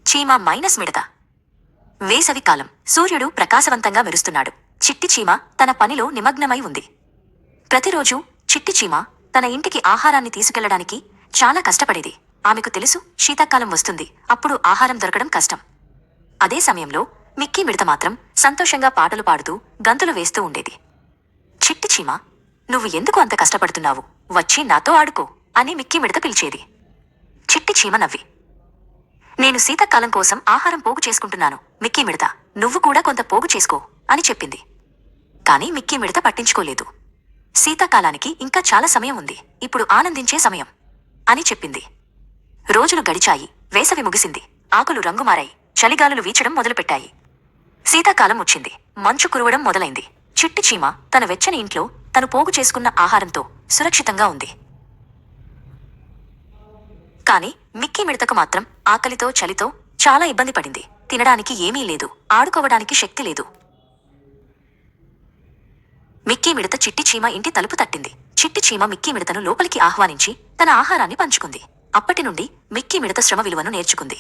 చీమ మైనస్ మిడత. వేసవి కాలం. సూర్యుడు ప్రకాశవంతంగా మెరుస్తున్నాడు. చిట్టి చీమ తన పనిలో నిమగ్నమై ఉంది. ప్రతిరోజూ చిట్టి చీమ తన ఇంటికి ఆహారాన్ని తీసుకెళ్లడానికి చాలా కష్టపడేది. ఆమెకు తెలుసు, శీతాకాలం వస్తుంది, అప్పుడు ఆహారం దొరకడం కష్టం. అదే సమయంలో మిక్కీ మిడత మాత్రం సంతోషంగా పాటలు పాడుతూ గంతులు వేస్తూ ఉండేది. చిట్టి చీమ, నువ్వు ఎందుకు అంత కష్టపడుతున్నావు? వచ్చి నాతో ఆడుకో అని మిక్కీ మిడత పిలిచేది. చిట్టి చీమ నవ్వి, నేను శీతాకాలం కోసం ఆహారం పోగు చేసుకుంటున్నాను మిక్కీ మిడత, నువ్వు కూడా కొంత పోగు చేసుకో అని చెప్పింది. కాని మిక్కీ మిడత పట్టించుకోలేదు. శీతాకాలానికి ఇంకా చాలా సమయం ఉంది, ఇప్పుడు ఆనందించే సమయం అని చెప్పింది. రోజులు గడిచాయి. వేసవి ముగిసింది. ఆకులు రంగు మారాయి. చలిగాలులు వీచడం మొదలుపెట్టాయి. శీతాకాలం వచ్చింది. మంచు కురవడం మొదలైంది. చిట్టి చీమ తన వెచ్చని ఇంట్లో తను పోగు చేసుకున్న ఆహారంతో సురక్షితంగా ఉంది. కాని మిక్కీ మిడతకు మాత్రం ఆకలితో చలితో చాలా ఇబ్బంది పడింది. తినడానికి ఏమీ లేదు, ఆడుకోవడానికి శక్తి లేదు. మిక్కీ మిడత చిట్టి చీమ ఇంటి తలుపు తట్టింది. చిట్టి చీమ మిక్కీ మిడతను లోపలికి ఆహ్వానించి తన ఆహారాన్ని పంచుకుంది. అప్పటి నుండి మిక్కీ మిడత శ్రమ విలువను నేర్చుకుంది.